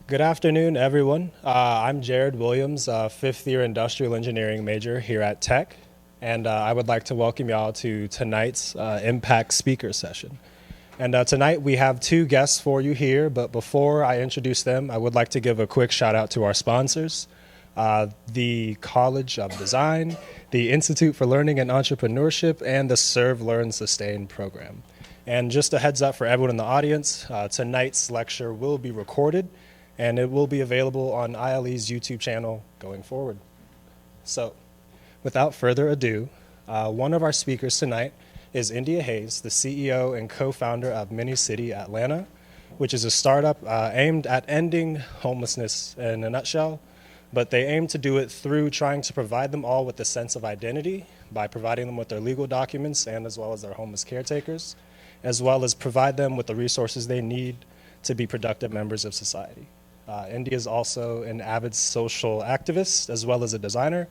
Good afternoon, everyone. I'm Jared Williams, fifth year industrial engineering major here at Tech, and I would like to welcome y'all to tonight's Impact Speaker Session. And tonight we have two guests for you here, but before I introduce them, I would like to give a quick shout out to our sponsors, the College of Design, the Institute for Learning and Entrepreneurship, and the Serve, Learn, Sustain program. And just a heads up for everyone in the audience, tonight's lecture will be recorded and it will be available on ILE's YouTube channel going forward. So, without further ado, one of our speakers tonight is India Hayes, the CEO and co-founder of MiniCity Atlanta, which is a startup aimed at ending homelessness in a nutshell, but they aim to do it through trying to provide them all with a sense of identity by providing them with their legal documents and as well as their homeless caretakers, as well as provide them with the resources they need to be productive members of society. India is also an avid social activist as well as a designer,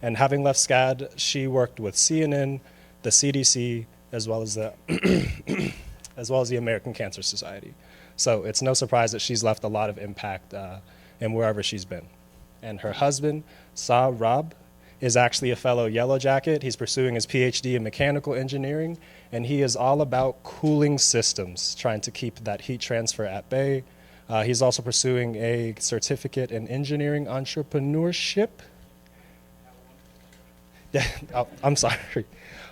and having left SCAD, she worked with CNN, the CDC, as well as the American Cancer Society. So it's no surprise that she's left a lot of impact in wherever she's been. And her husband, Sourabh, is actually a fellow Yellow Jacket. He's pursuing his PhD in mechanical engineering, and he is all about cooling systems, trying to keep that heat transfer at bay. He's also pursuing a certificate in engineering entrepreneurship. Yeah, oh, I'm sorry,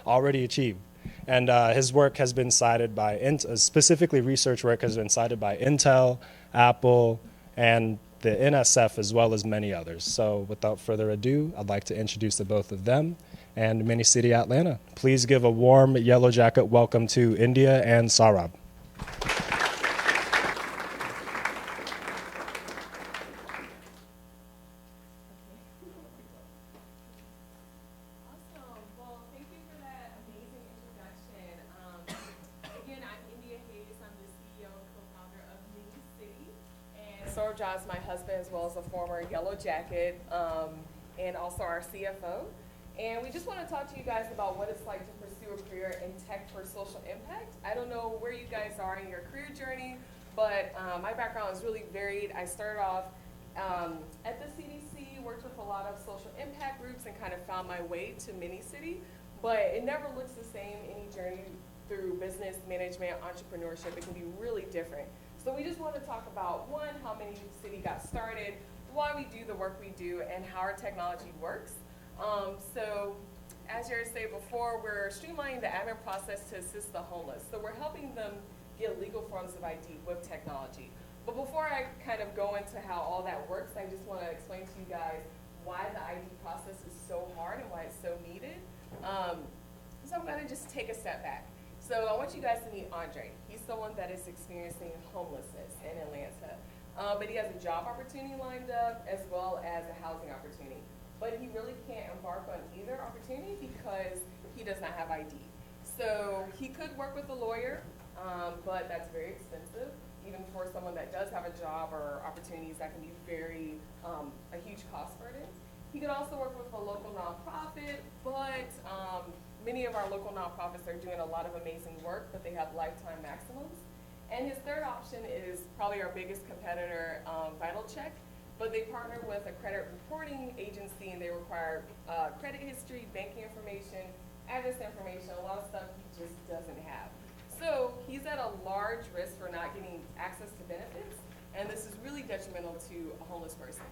already achieved. And his work has been cited by, specifically research work has been cited by Intel, Apple, and the NSF, as well as many others. So without further ado, I'd like to introduce the both of them and MiniCity Atlanta. Please give a warm Yellow Jacket welcome to India and Sourabh. Sourabh is my husband as well as a former Yellow Jacket and also our CFO. And we just want to talk to you guys about what it's like to pursue a career in tech for social impact. I don't know where you guys are in your career journey, but my background is really varied. I started off at the CDC, worked with a lot of social impact groups and kind of found my way to MiniCity, but it never looks the same any journey through business management, entrepreneurship. It can be really different. So we just want to talk about, one, how MiniCity got started, why we do the work we do, and how our technology works. So as Jared said before, we're streamlining the admin process to assist the homeless. So we're helping them get legal forms of ID with technology. But before I kind of go into how all that works, I just want to explain to you guys why the ID process is so hard and why it's so needed. So I'm going to just take a step back. So I want you guys to meet Andre. He's someone that is experiencing homelessness in Atlanta. But he has a job opportunity lined up as well as a housing opportunity. But he really can't embark on either opportunity because he does not have ID. So he could work with a lawyer, but that's very expensive. Even for someone that does have a job or opportunities, that can be very, a huge cost burden. He could also work with a local nonprofit, but many of our local nonprofits are doing a lot of amazing work, but they have lifetime maximums. And his third option is probably our biggest competitor, VitalCheck, but they partner with a credit reporting agency and they require credit history, banking information, address information, a lot of stuff he just doesn't have. So he's at a large risk for not getting access to benefits, and this is really detrimental to a homeless person.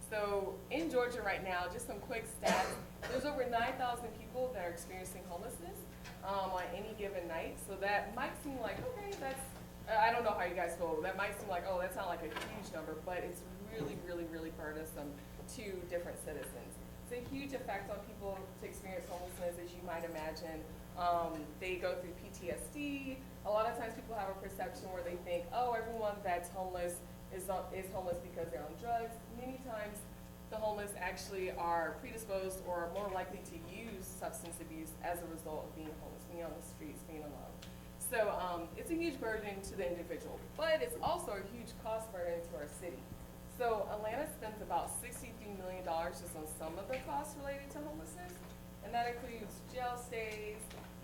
So in Georgia right now, just some quick stats, there's over 9,000 people that are experiencing homelessness on any given night. So that might seem like, okay, that's, I don't know how you guys feel. That might seem like, oh, that's not like a huge number, but it's really, really, really burdensome to different citizens. It's a huge effect on people to experience homelessness, as you might imagine. They go through PTSD. A lot of times people have a perception where they think, oh, everyone that's homeless is homeless because they're on drugs. Many times the homeless actually are predisposed or more likely to use substance abuse as a result of being homeless, being on the streets, being alone. So it's a huge burden to the individual, but it's also a huge cost burden to our city. So Atlanta spends about $63 million just on some of the costs related to homelessness, and that includes jail stays,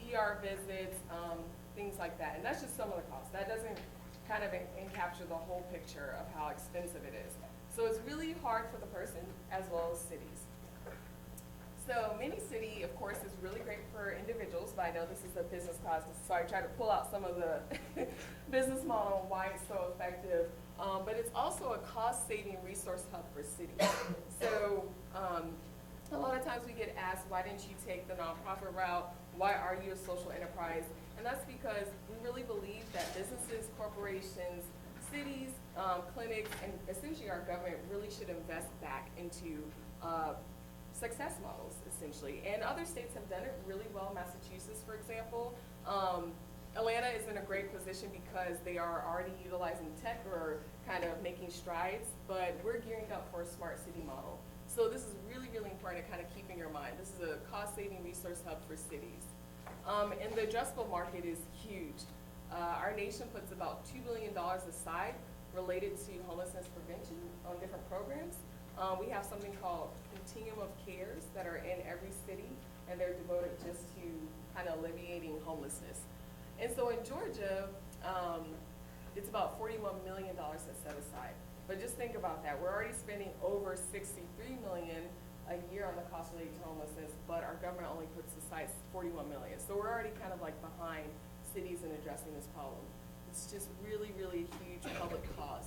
ER visits, things like that. And that's just some of the costs. That doesn't kind of and capture the whole picture of how expensive it is. So it's really hard for the person as well as cities. So Mini City, of course, is really great for individuals, but I know this is a business class, so I try to pull out some of the business model and why it's so effective. But it's also a cost-saving resource hub for cities. So a lot of times we get asked, why didn't you take the nonprofit route? Why are you a social enterprise? And that's because we really believe that businesses, corporations, cities, clinics, and essentially our government really should invest back into success models, essentially. And other states have done it really well. Massachusetts, for example. Atlanta is in a great position because they are already utilizing tech or kind of making strides, but we're gearing up for a smart city model. So this is really, really important to kind of keep in your mind. This is a cost-saving resource hub for cities. And the addressable market is huge. Our nation puts about $2 billion aside related to homelessness prevention on different programs. We have something called Continuum of Cares that are in every city, and they're devoted just to kind of alleviating homelessness. And so in Georgia, it's about $41 million that's set aside. But just think about that. We're already spending over $63 million a year on the cost related to homelessness, but our government only puts aside $41 million. So we're already kind of like behind cities in addressing this problem. It's just really, really a huge public cause.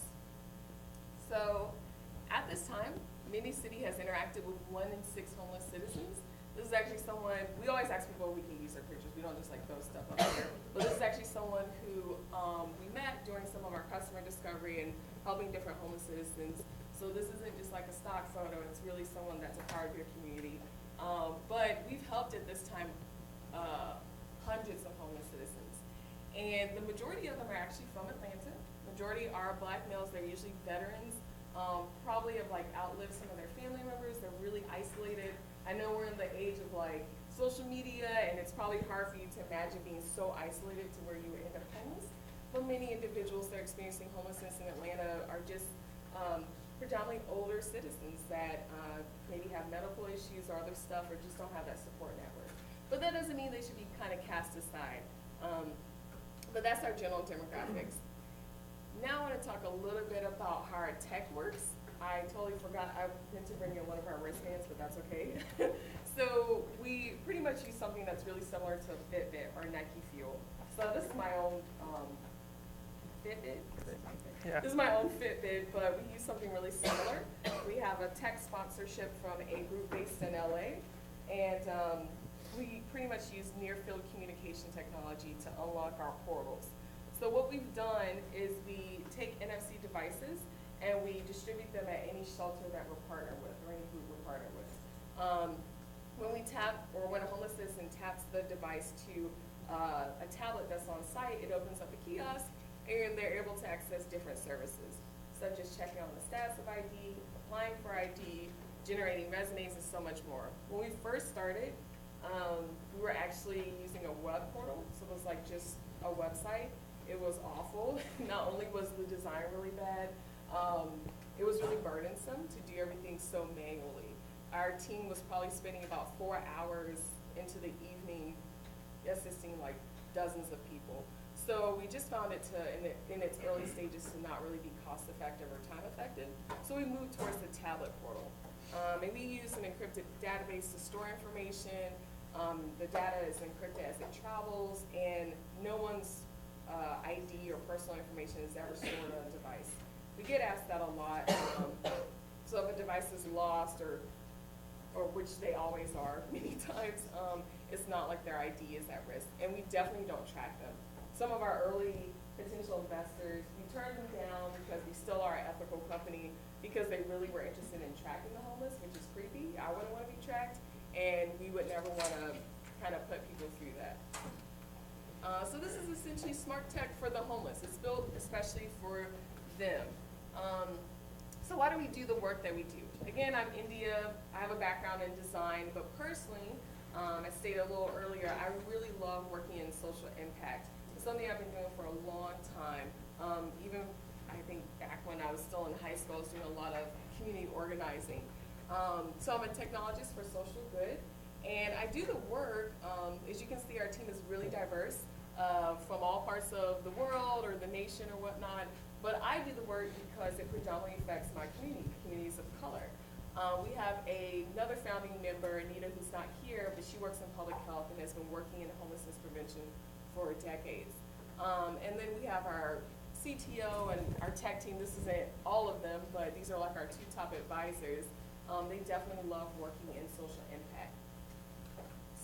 So at this time, Mini City has interacted with 1 in 6 homeless citizens. This is actually someone, we always ask people if we can use their pictures. We don't just like throw stuff up there. But this is actually someone who we met during some of our customer discovery and helping different homeless citizens. So this isn't just like a stock photo, it's really someone that's a part of your community. But we've helped at this time hundreds of homeless citizens. And the majority of them are actually from Atlanta. Majority are Black males, they're usually veterans, probably have like outlived some of their family members, they're really isolated. I know we're in the age of like social media, and it's probably hard for you to imagine being so isolated to where you would end up homeless. But many individuals that are experiencing homelessness in Atlanta are just predominantly older citizens that maybe have medical issues or other stuff, or just don't have that support network. But that doesn't mean they should be kind of cast aside. But that's our general demographics. Now I want to talk a little bit about how our tech works. I totally forgot, I meant to bring in one of our wristbands, but that's okay. So we pretty much use something that's really similar to Fitbit or Nike Fuel. So this is my own Fitbit. Yeah. This is my own Fitbit, but we use something really similar. We have a tech sponsorship from a group based in LA, and we pretty much use near-field communication technology to unlock our portals. So what we've done is we take NFC devices and we distribute them at any shelter that we're partnered with or any group we're partnered with. When we tap, or when a homeless citizen taps the device to a tablet that's on site, it opens up a kiosk and they're able to access different services, such as checking on the status of ID, applying for ID, generating resumes, and so much more. When we first started, we were actually using a web portal, so it was like just a website. It was awful. Not only was the design really bad, it was really burdensome to do everything so manually. Our team was probably spending about 4 hours into the evening assisting like dozens of people. So we just found it to, in its early stages, to not really be cost effective or time effective. So we moved towards the tablet portal. And we use an encrypted database to store information. The data is encrypted as it travels, and no one's ID or personal information is ever stored on a device. We get asked that a lot. So if a device is lost, or which they always are many times, it's not like their ID is at risk. And we definitely don't track them. Some of our early potential investors, we turned them down because we still are an ethical company, because they really were interested in tracking the homeless, which is creepy. I wouldn't want to be tracked, and we would never want to kind of put people through that. So this is essentially smart tech for the homeless. It's built especially for them. So why do we do the work that we do? Again, I'm India. I have a background in design, but personally, I stated a little earlier, I really love working in social impact. It's something I've been doing for a long time. Even I think back when I was still in high school, I was doing a lot of community organizing. So I'm a technologist for social good, and I do the work. As you can see, our team is really diverse. from all parts of the world or the nation or whatnot. But I do the work because it predominantly affects my community, communities of color. We have another founding member, Anita, who's not here, but she works in public health and has been working in homelessness prevention for decades. And then we have our CTO and our tech team. This isn't all of them, but these are like our two top advisors. They definitely love working in social impact.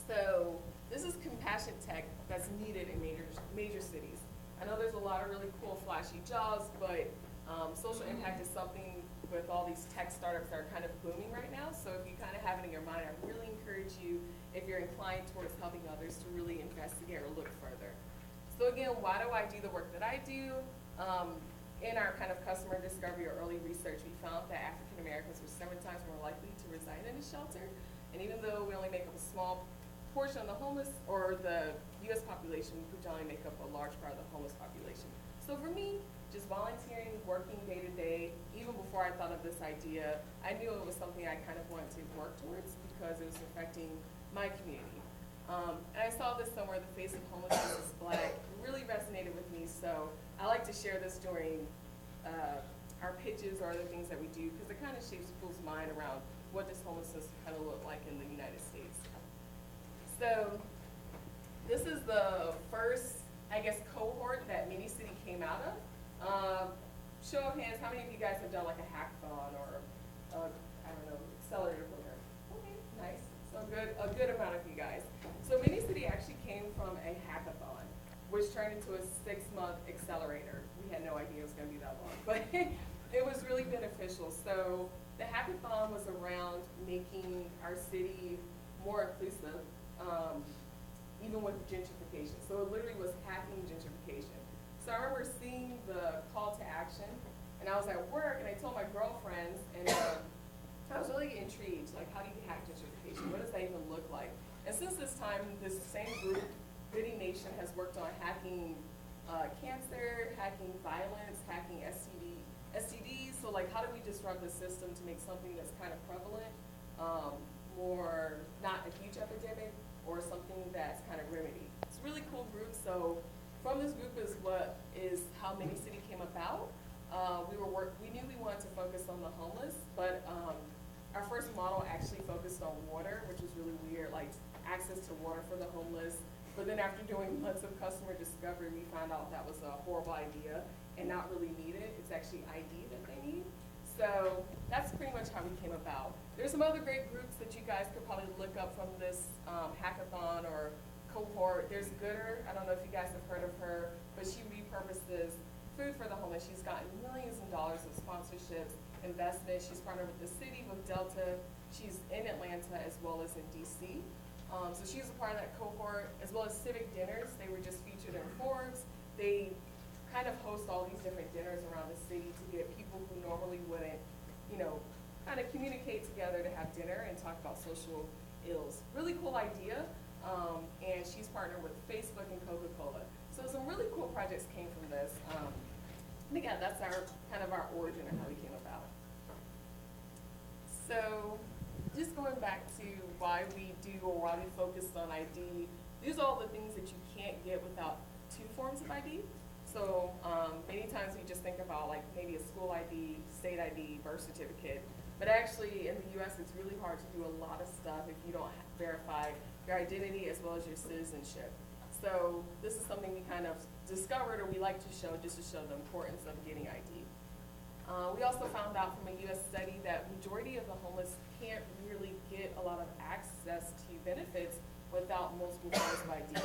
So this is compassion tech that's needed in major cities. I know there's a lot of really cool, flashy jobs, but social impact is something with all these tech startups that are kind of booming right now. So if you kind of have it in your mind, I really encourage you, if you're inclined towards helping others, to really investigate or look further. So again, why do I do the work that I do? In our kind of customer discovery or early research, we found that African Americans were 7 times more likely to reside in a shelter. And even though we only make up a small portion of the homeless or the US population, we predominantly make up a large part of the homeless population. So for me, just volunteering, working day to day, even before I thought of this idea, I knew it was something I kind of wanted to work towards because it was affecting my community. And I saw this somewhere, the face of homelessness is black, really resonated with me, so I like to share this during our pitches or other things that we do because it kind of shapes people's mind around what does homelessness kind of look like in the United States. So this is the first, I guess, cohort that Mini City came out of. Show of hands, how many of you guys have done like a hackathon or I don't know, accelerator program? Okay, nice. So a good amount of you guys. So Mini City actually came from a hackathon, which turned into a 6-month accelerator. We had no idea it was going to be that long, but it was really beneficial. So the hackathon was around making our city more inclusive, even with gentrification. So it literally was hacking gentrification. So I remember seeing the call to action, and I was at work, and I told my girlfriends, and I was really intrigued, like, how do you hack gentrification? What does that even look like? And since this time, this same group, Biddy Nation, has worked on hacking cancer, hacking violence, hacking STDs. So, like, how do we disrupt the system to make something that's kind of prevalent more not a huge epidemic or something that's kind of remedy? It's a really cool group. So from this group is how Mini City came about. We knew we wanted to focus on the homeless, but our first model actually focused on water, which was really weird, like access to water for the homeless. But then after doing months of customer discovery, we found out that was a horrible idea and not really needed. It's actually ID that they need. So that's pretty much how we came about. There's some other great groups that you guys could probably look up from this hackathon or cohort. There's Gooder. I don't know if you guys have heard of her, but she repurposes food for the homeless. She's gotten millions of dollars of sponsorships, investments. She's partnered with the city, with Delta. She's in Atlanta as well as in DC. So she's a part of that cohort, as well as civic dinners. They were just featured in Forbes. They kind of host all these different dinners around the city to get people who normally wouldn't, kind of communicate together to have dinner and talk about social ills. Really cool idea. And she's partnered with Facebook and Coca-Cola. So some really cool projects came from this. And again, that's our origin and how we came about. So just going back to why we do or why we focused on ID, these are all the things that you can't get without 2 forms of ID. So many times we just think about like maybe a school ID, state ID, birth certificate. But actually in the US it's really hard to do a lot of stuff if you don't verify your identity as well as your citizenship. So this is something we kind of discovered or we like to show just to show the importance of getting ID. We also found out from a US study that majority of the homeless can't really get a lot of access to benefits without multiple forms of ID.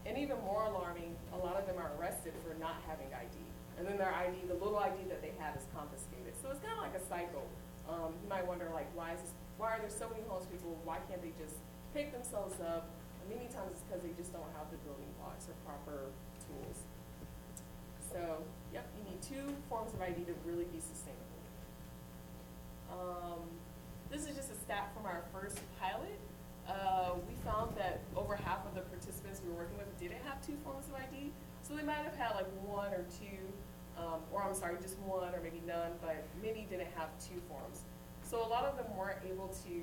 And even more alarming, a lot of them are arrested for not having ID. And then their ID, the little ID that they have is confiscated. So it's kind of like a cycle. You might wonder, like, why are there so many homeless people? Why can't they just pick themselves up? And many times it's because they just don't have the building blocks or proper tools. So, yep, you need 2 forms of ID to really be sustainable. This is just a stat from our first pilot. We found that over half of the participants we were working with didn't have 2 forms of ID. So they might have had like 1 or 2, just 1 or maybe none, but many didn't have 2 forms. So a lot of them weren't able to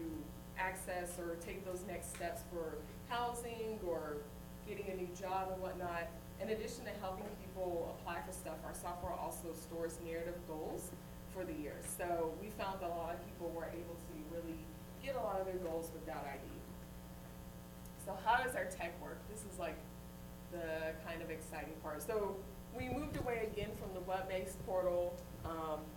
access or take those next steps for housing or getting a new job and whatnot, in addition to helping people apply for stuff, our software also stores narrative goals for the year. So we found that a lot of people were able to really get a lot of their goals without ID. So how does our tech work? This is like the kind of exciting part. So we moved away again from the web-based portal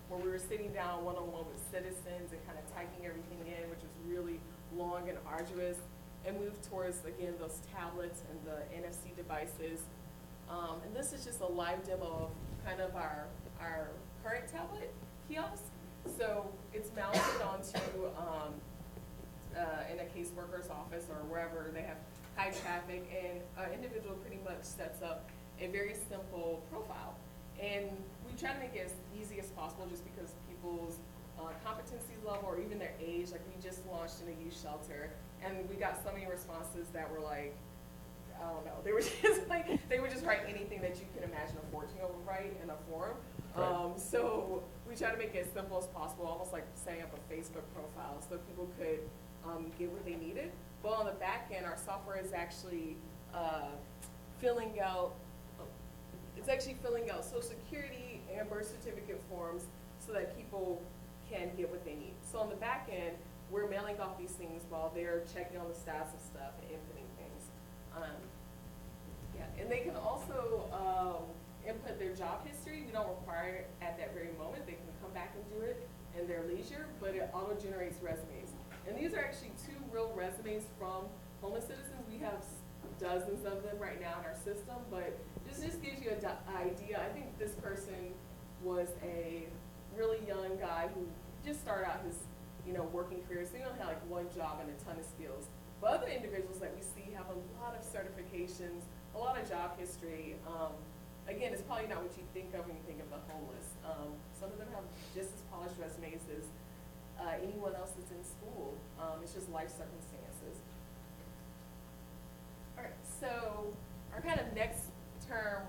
where we were sitting down one-on-one with citizens and kind of typing everything in, which was really long and arduous, and moved towards, again, those tablets and the NFC devices. And this is just a live demo of kind of our current tablet kiosk. So it's mounted onto in a caseworker's office or wherever they have high traffic, and an individual pretty much sets up a very simple profile. And we try to make it as easy as possible just because people's competency level or even their age, like we just launched in a youth shelter, and we got so many responses that were like, I don't know, they were just like, they would just write anything that you can imagine a 14-year-old would write in a form. Right. So we try to make it as simple as possible, almost like setting up a Facebook profile so people could get what they needed. But on the back end, our software is actually filling out Social Security and birth certificate forms so that people can get what they need. So on the back end, we're mailing off these things while they're checking on the status of stuff and inputting things. And they can also input their job history. We don't require it at that very moment. They can come back and do it in their leisure, but it auto-generates resumes. And these are actually 2 real resumes from homeless citizens. We have dozens of them right now in our system, but this just gives you an idea. I think this person was a really young guy who just started out his working career, so he only had like 1 job and a ton of skills. But other individuals that we see have a lot of certifications, a lot of job history. Again, it's probably not what you think of when you think of the homeless. Some of them have just as polished resumes as anyone else that's in school. It's just life circumstances. All right, so our kind of next term,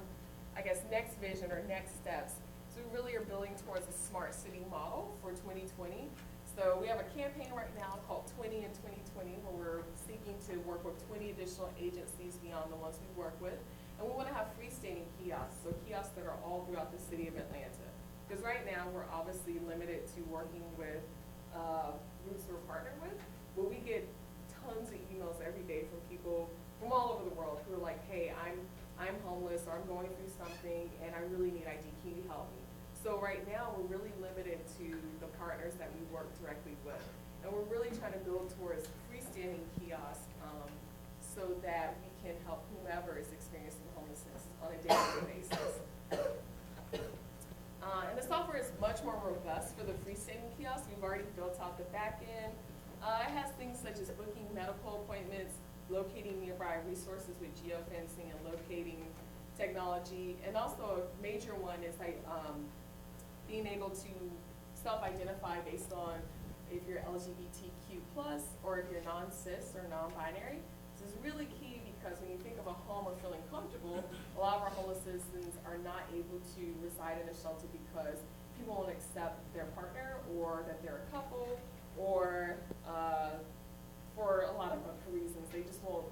I guess next vision or next steps, so we really are building towards a smart city model for 2020. So we have a campaign right now called 20 in 2020 where we're seeking to work with 20 additional agencies beyond the ones we work with. And we want to have freestanding kiosks, so kiosks that are all throughout the city of Atlanta. Because right now we're obviously limited to working with groups we're partnered with, but we get tons of emails every day from people from all over the world who are like, hey, I'm homeless or I'm going through something and I really need ID, can you help me? So right now we're really limited to the partners that we work directly with. And we're really trying to build towards freestanding kiosks so that we can help whomever is experiencing homelessness on a day-to-day basis. And the software is much more robust for the freestanding kiosks. We've already built out the back end. It has things such as booking medical appointments, locating nearby resources with geofencing and locating technology. And also a major one is like being able to self-identify based on if you're LGBTQ+, or if you're non-cis or non-binary. This is really key because when you think of a home or feeling comfortable, a lot of our homeless citizens are not able to reside in a shelter because people won't accept their partner or that they're a couple or for a lot of reasons. They just won't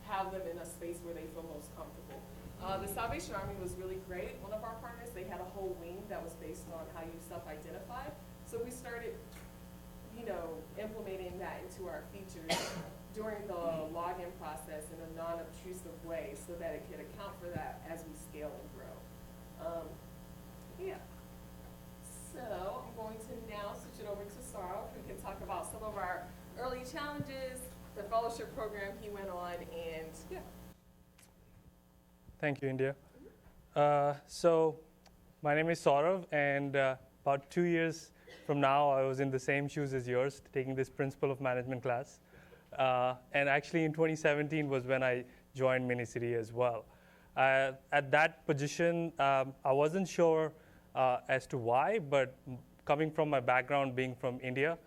have them in a space where they feel most comfortable. The Salvation Army was really great. One of our partners, they had a whole wing that was based on how you self-identify. So we started, implementing that into our features during the login process in a non-obtrusive way so that it could account for that as we scale and grow. So I'm going to now switch it over to Sourabh, who can talk about some of our early challenges, the fellowship program he went on, and Thank you, India. So my name is Sourabh, and about 2 years from now, I was in the same shoes as yours, taking this Principle of Management class. And actually in 2017 was when I joined Minicity as well. At that position, I wasn't sure as to why, but coming from my background being from India,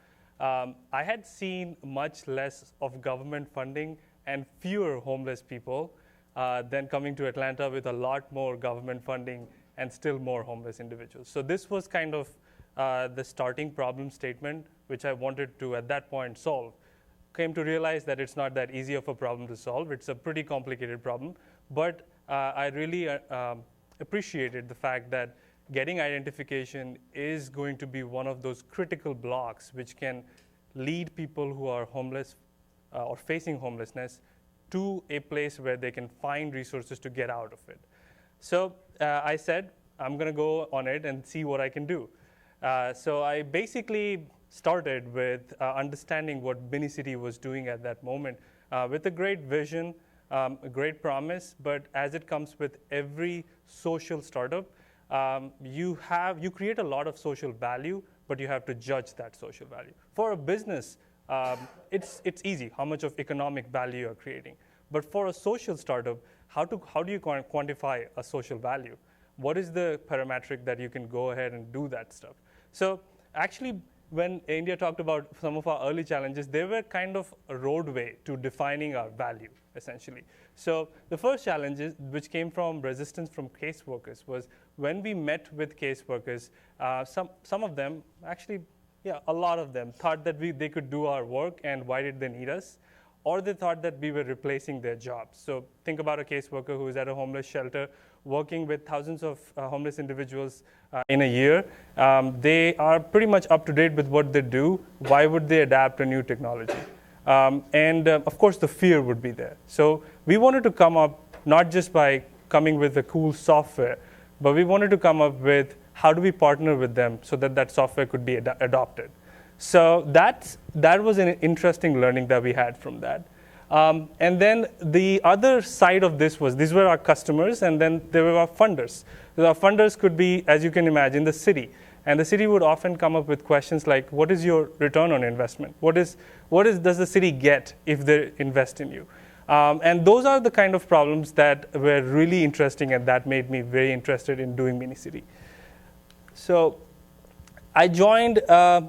I had seen much less of government funding and fewer homeless people than coming to Atlanta with a lot more government funding and still more homeless individuals. So this was kind of the starting problem statement, which I wanted to, at that point, solve. Came to realize that it's not that easy of a problem to solve. It's a pretty complicated problem, But I really appreciated the fact that getting identification is going to be one of those critical blocks which can lead people who are homeless or facing homelessness to a place where they can find resources to get out of it. So I said, I'm going to go on it and see what I can do. So I basically started with understanding what Minicity was doing at that moment with a great vision, a great promise, but as it comes with every social startup, you create a lot of social value, but you have to judge that social value. For a business, it's easy how much of economic value you're creating. But for a social startup, how do you quantify a social value? What is the parametric that you can go ahead and do that stuff? So actually, when India talked about some of our early challenges, they were kind of a roadway to defining our value, essentially. So the first challenges, which came from resistance from caseworkers, was when we met with caseworkers, some of them, actually, yeah, a lot of them, thought that they could do our work, and why did they need us? Or they thought that we were replacing their jobs. So think about a caseworker who is at a homeless shelter working with thousands of homeless individuals in a year. They are pretty much up to date with what they do. Why would they adapt a new technology? Of course, the fear would be there. So we wanted to come up not just by coming with a cool software, but we wanted to come up with how do we partner with them so that that software could be adopted. So that was an interesting learning that we had from that. And then the other side of this was, these were our customers, and then there were our funders. So our funders could be, as you can imagine, the city. And the city would often come up with questions like, what is your return on investment? What does the city get if they invest in you? And those are the kind of problems that were really interesting, and that made me very interested in doing Minicity. So I joined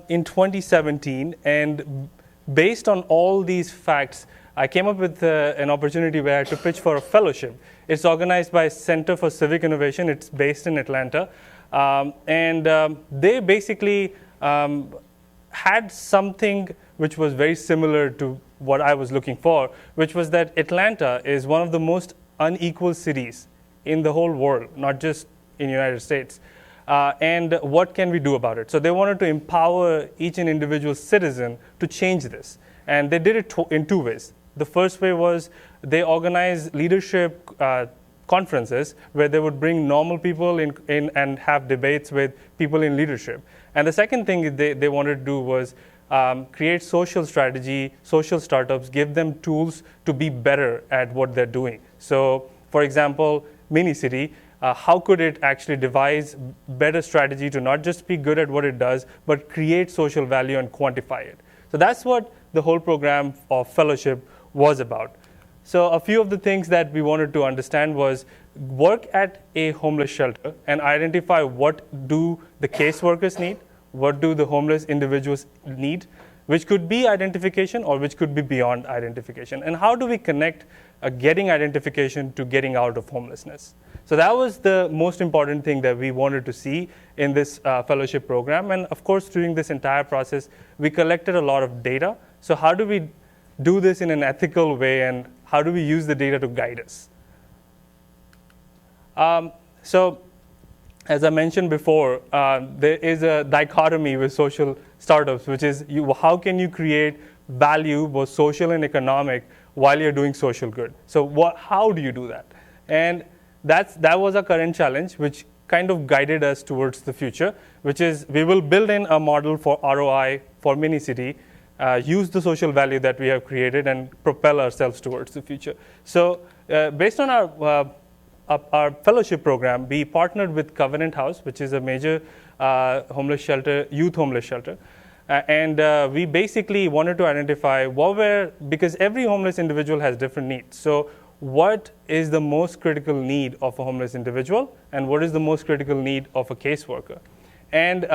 in 2017, and based on all these facts, I came up with an opportunity where I had to pitch for a fellowship. It's organized by Center for Civic Innovation. It's based in Atlanta. They basically had something which was very similar to what I was looking for, which was that Atlanta is one of the most unequal cities in the whole world, not just in the United States. And what can we do about it? So they wanted to empower each and individual citizen to change this. And they did it in two ways. The first way was they organized leadership conferences where they would bring normal people in and have debates with people in leadership. And the second thing they wanted to do was create social strategy, social startups, give them tools to be better at what they're doing. So, for example, Minicity, how could it actually devise better strategy to not just be good at what it does, but create social value and quantify it? So that's what the whole program of fellowship was about. So a few of the things that we wanted to understand was work at a homeless shelter and identify what do the caseworkers need, what do the homeless individuals need, which could be identification or which could be beyond identification, and how do we connect getting identification to getting out of homelessness. So that was the most important thing that we wanted to see in this fellowship program. And of course, during this entire process, we collected a lot of data. So how do we do this in an ethical way, and how do we use the data to guide us? So as I mentioned before, there is a dichotomy with social startups, which is how can you create value, both social and economic, while you're doing social good? So how do you do that? And that was our current challenge, which kind of guided us towards the future, which is we will build in a model for ROI for Minicity, use the social value that we have created, and propel ourselves towards the future. So based on our fellowship program, we partnered with Covenant House, which is a major homeless shelter, youth homeless shelter. We basically wanted to identify because every homeless individual has different needs. So what is the most critical need of a homeless individual, and what is the most critical need of a caseworker? And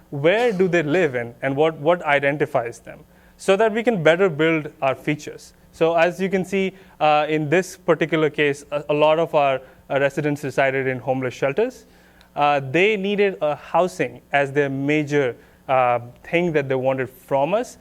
where do they live in, and what identifies them, so that we can better build our features. So as you can see, in this particular case, a lot of our residents resided in homeless shelters. They needed a housing as their major thing that they wanted from us.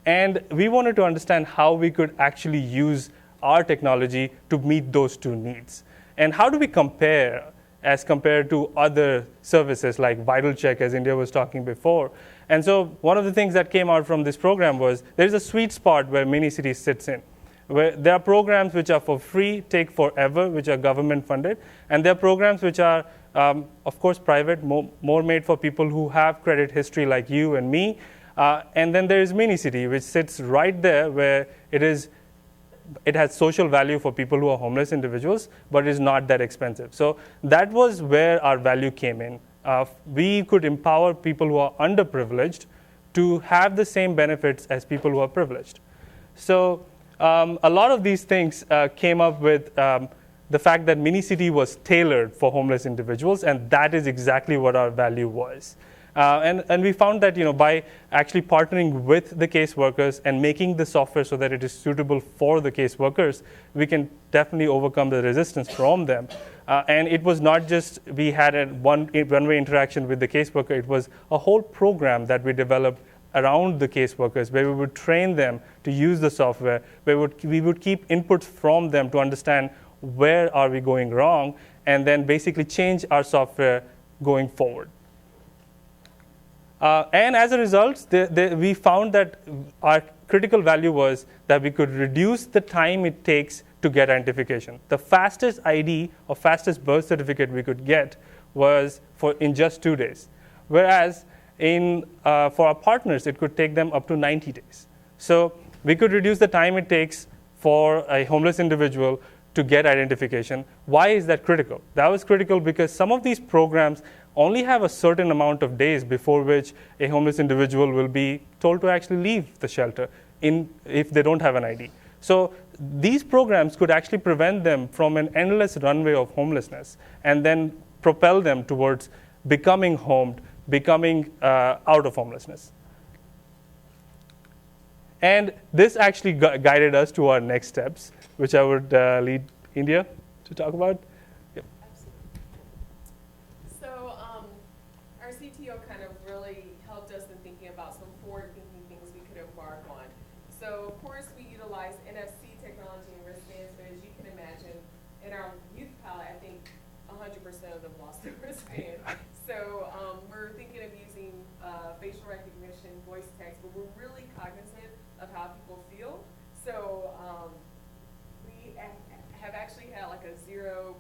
And we wanted to understand how we could actually use our technology to meet those two needs. And how do we compare as compared to other services like Vital Check, as India was talking before? And so one of the things that came out from this program was there's a sweet spot where Mini-Cities sits in, where there are programs which are for free, take forever, which are government funded, and there are programs which are, of course, private, more made for people who have credit history like you and me. And then there is Mini-City, which sits right there where it has social value for people who are homeless individuals, but is not that expensive. So that was where our value came in. We could empower people who are underprivileged to have the same benefits as people who are privileged. So a lot of these things came up with the fact that Mini-City was tailored for homeless individuals, and that is exactly what our value was. And we found that by actually partnering with the caseworkers and making the software so that it is suitable for the caseworkers, we can definitely overcome the resistance from them. And it was not just we had a one-way interaction with the caseworker. It was a whole program that we developed around the caseworkers where we would train them to use the software, where we would keep inputs from them to understand where are we going wrong, and then basically change our software going forward. And as a result, we found that our critical value was that we could reduce the time it takes to get identification. The fastest ID or fastest birth certificate we could get was in just 2 days. Whereas for our partners, it could take them up to 90 days. So we could reduce the time it takes for a homeless individual to get identification. Why is that critical? That was critical because some of these programs only have a certain amount of days before which a homeless individual will be told to actually leave the shelter if they don't have an ID. So these programs could actually prevent them from an endless runway of homelessness and then propel them towards becoming homed, becoming out of homelessness. And this actually guided us to our next steps, which I would lead India to talk about. Yep. Absolutely. So our CTO kind of really helped us in thinking about some forward-thinking things we could embark on. So of course we utilize NFC technology and wristbands, but as you can imagine, in our youth pilot, I think 100% of them lost their wristband. So we're thinking of using facial recognition, voice text, but we're really cognizant of how people feel. So we have actually had like a 0%,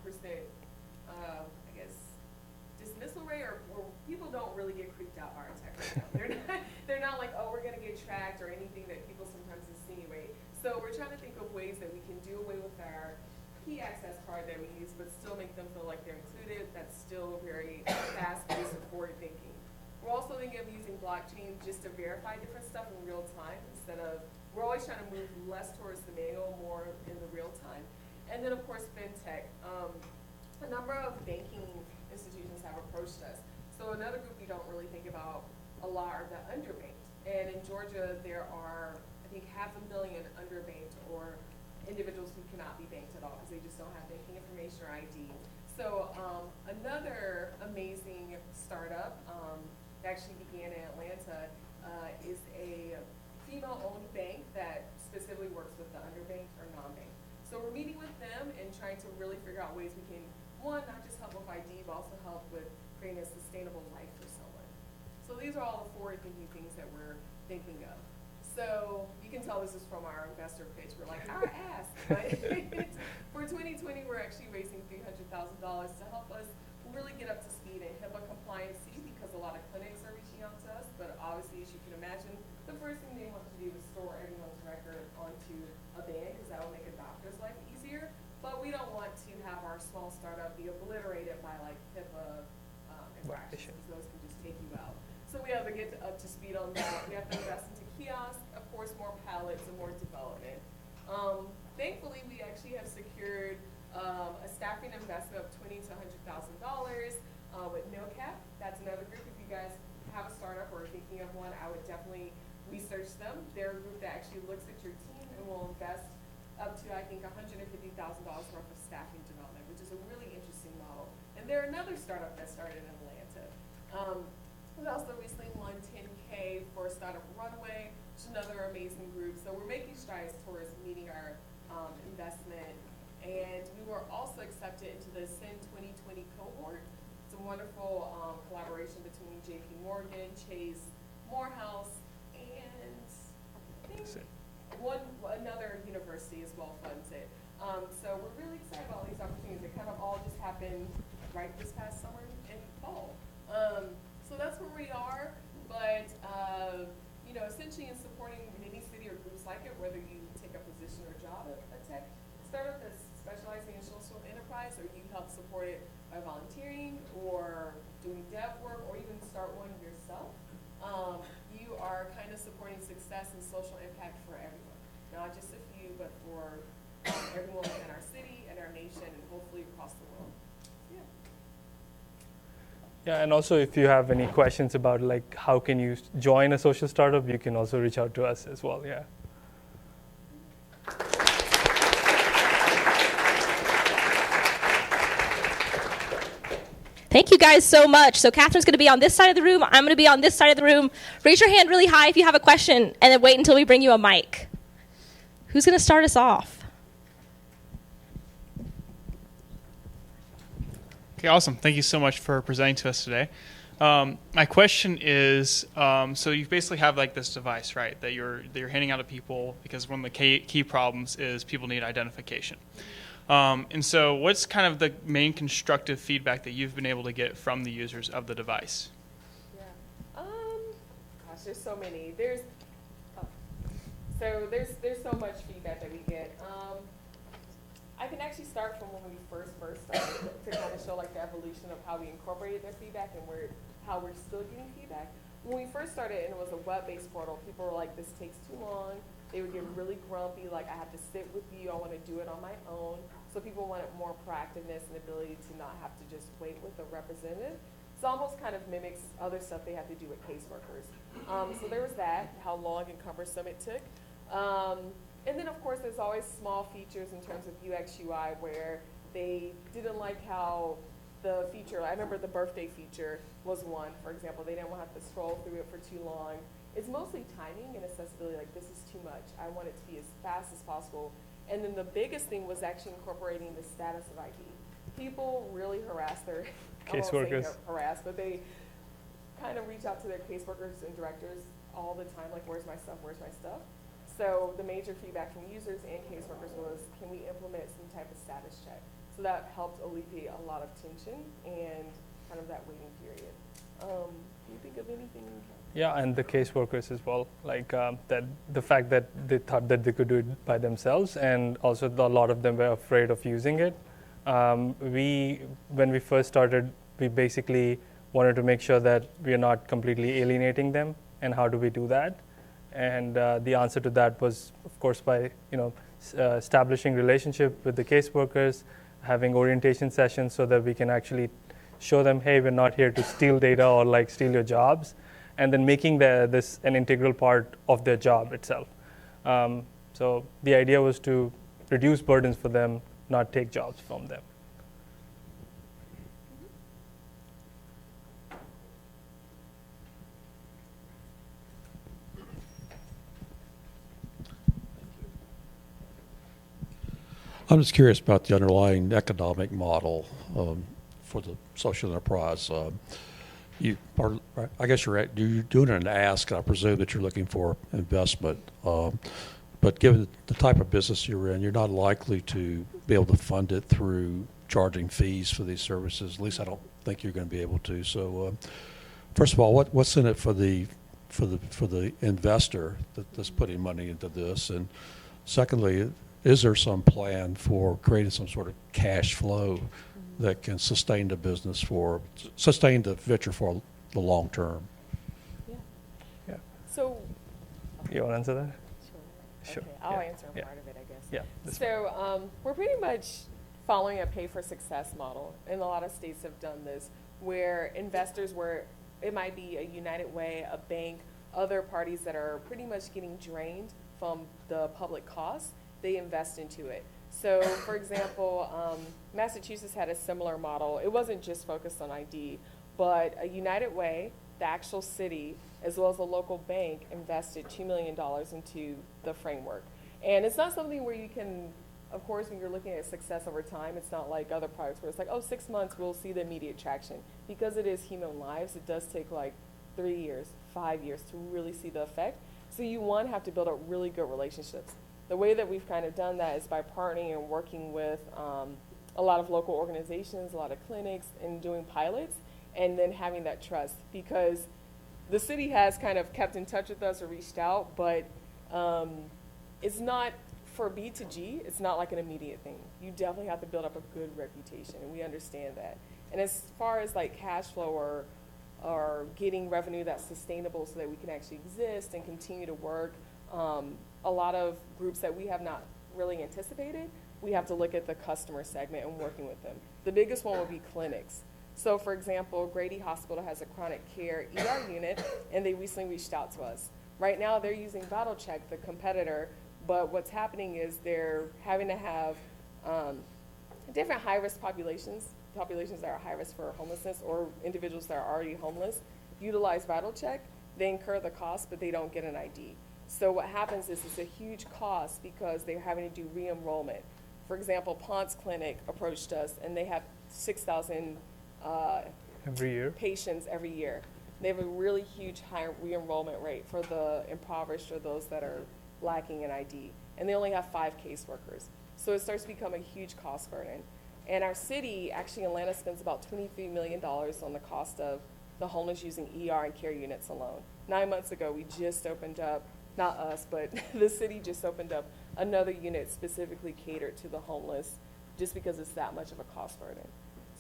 I guess, dismissal rate, or people don't really get creeped out by our tech right now. They're not like, oh, we're going to get tracked or anything that people sometimes insinuate. So we're trying to think of ways that we can do away with our key access card that we use, but still make them feel like they're included. That's still very fast-paced and forward-thinking. We're also thinking of using blockchain just to verify different stuff in real time instead of, we're always trying to move less towards the manual, more in the real time. And then of course, fintech. A number of banking institutions have approached us. So another group we don't really think about a lot are the underbanked. And in Georgia, there are, I think, 500,000 underbanked or individuals who cannot be banked at all because they just don't have banking information or ID. So another amazing startup that actually began in Atlanta is a female-owned bank that specifically works with the underbanked or non-banked. So we're meeting with them and trying to really figure out ways we can, one, not just help with ID, but also help with creating a sustainable life for someone. So these are all the forward-thinking things that we're thinking of. So you can tell this is from our investor pitch. We're like, our ass. But for 2020, we're actually raising $300,000 to help us really get up to speed in HIPAA compliancy because a lot of clinics are reaching out to us. But obviously, as you can imagine, the first thing they want to do is store everyone's record onto a band because that will make a doctor's life easier. But we don't want to have our small startup be obliterated by like HIPAA infractions. Those can just take you out. So we have to get up to speed on that. We have to invest into kiosks, of course, more pilots and more development. Thankfully, we actually have secured a staffing investment of $20,000 to $100,000 with no cap. That's another group. If you guys have a startup or are thinking of one, I would definitely research them. They're a group that actually looks at your team and will invest up to, I think, $150,000 worth of staffing development, which is a really interesting model. And they're another startup that started in Atlanta. We also recently won $10K for Startup Runway, which is another amazing group. So we're making strides towards meeting our investment. And we were also accepted into the SIN 2020 cohort. It's a wonderful collaboration between JP Morgan, Chase, Morehouse, and I think another university as well funds it. So we're really excited about all these opportunities. It kind of all just happened right this past summer and fall. So that's where we are, but you know, essentially in supporting many city or groups like it, whether you take a position or job at a tech startup that's specializing in social enterprise, or you help support it by volunteering or doing dev work, or even start one yourself, you are kind of supporting success and social impact for everyone, not just a few, but for everyone in our city and our nation, and hopefully across the world. Yeah, and also if you have any questions about like how can you join a social startup, you can also reach out to us as well. Yeah. Thank you guys so much. So Catherine's going to be on this side of the room. I'm going to be on this side of the room. Raise your hand really high if you have a question, and then wait until we bring you a mic. Who's going to start us off? Okay, awesome. Thank you so much for presenting to us today. My question is, so you basically have like this device, right, that you're handing out to people because one of the key problems is people need identification. And so what's kind of the main constructive feedback that you've been able to get from the users of the device? Yeah. Gosh, there's so many. There's so much feedback that we get. I can actually start from when we first started to kind of show like the evolution of how we incorporated their feedback and how we're still getting feedback. When we first started and it was a web-based portal, people were like, this takes too long. They would get really grumpy, like I have to sit with you, I want to do it on my own. So people wanted more proactiveness and ability to not have to just wait with a representative. It almost kind of mimics other stuff they have to do with caseworkers. So there was that, how long and cumbersome it took. And then, of course, there's always small features in terms of UX, UI, where they didn't like how the feature, I remember the birthday feature was one, for example. They didn't want to have to scroll through it for too long. It's mostly timing and accessibility, like this is too much. I want it to be as fast as possible. And then the biggest thing was actually incorporating the status of ID. People really harass their, Caseworkers. harass, but they kind of reach out to their caseworkers and directors all the time, like where's my stuff, where's my stuff? So the major feedback from users and caseworkers was, can we implement some type of status check? So that helped alleviate a lot of tension and kind of that waiting period. Can you think of anything? Yeah, and the caseworkers as well, like that the fact that they thought that they could do it by themselves, and also a lot of them were afraid of using it. When we first started, we basically wanted to make sure that we are not completely alienating them, and how do we do that? And the answer to that was, of course, by establishing relationship with the caseworkers, having orientation sessions so that we can actually show them, hey, we're not here to steal data or like steal your jobs, and then making this an integral part of their job itself. So the idea was to reduce burdens for them, not take jobs from them. I'm just curious about the underlying economic model for the social enterprise. I guess you're doing an ask, and I presume that you're looking for investment. But given the type of business you're in, you're not likely to be able to fund it through charging fees for these services. At least I don't think you're going to be able to. So, first of all, what's in it for the investor that's putting money into this? And secondly, is there some plan for creating some sort of cash flow that can sustain the business sustain the venture for the long term? Yeah. So, You want to answer that? Sure. Okay, I'll answer part of it, I guess. Yeah. So we're pretty much following a pay-for-success model, and a lot of states have done this, where investors, where it might be a United Way, a bank, other parties that are pretty much getting drained from the public costs, they invest into it. So, for example, Massachusetts had a similar model. It wasn't just focused on ID, but a United Way, the actual city, as well as a local bank, invested $2 million into the framework. And it's not something where you can of course, when you're looking at success over time, it's not like other products where it's like, oh, 6 months, we'll see the immediate traction. Because it is human lives, it does take like 3 years, 5 years to really see the effect. So you, one, have to build up really good relationships. The way that we've kind of done that is by partnering and working with a lot of local organizations, a lot of clinics, and doing pilots, and then having that trust. Because the city has kind of kept in touch with us or reached out, but it's not, for B2G, it's not like an immediate thing. You definitely have to build up a good reputation, and we understand that. And as far as like cash flow or getting revenue that's sustainable so that we can actually exist and continue to work, a lot of groups that we have not really anticipated, we have to look at the customer segment and working with them. The biggest one would be clinics. So for example, Grady Hospital has a chronic care ER unit, and they recently reached out to us. Right now they're using VitalCheck, the competitor, but what's happening is they're having to have different high-risk populations that are high risk for homelessness, or individuals that are already homeless, utilize VitalCheck. They incur the cost, but they don't get an ID. So what happens is it's a huge cost because they're having to do re-enrollment. For example, Ponce Clinic approached us, and they have 6,000 Every year? patients every year. They have a really huge high re-enrollment rate for the impoverished or those that are lacking an ID. And they only have 5 caseworkers. So it starts to become a huge cost burden. And our city, actually Atlanta, spends about $23 million on the cost of the homeless using ER and care units alone. 9 months ago, we just opened up, not us, but the city just opened up another unit specifically catered to the homeless, just because it's that much of a cost burden.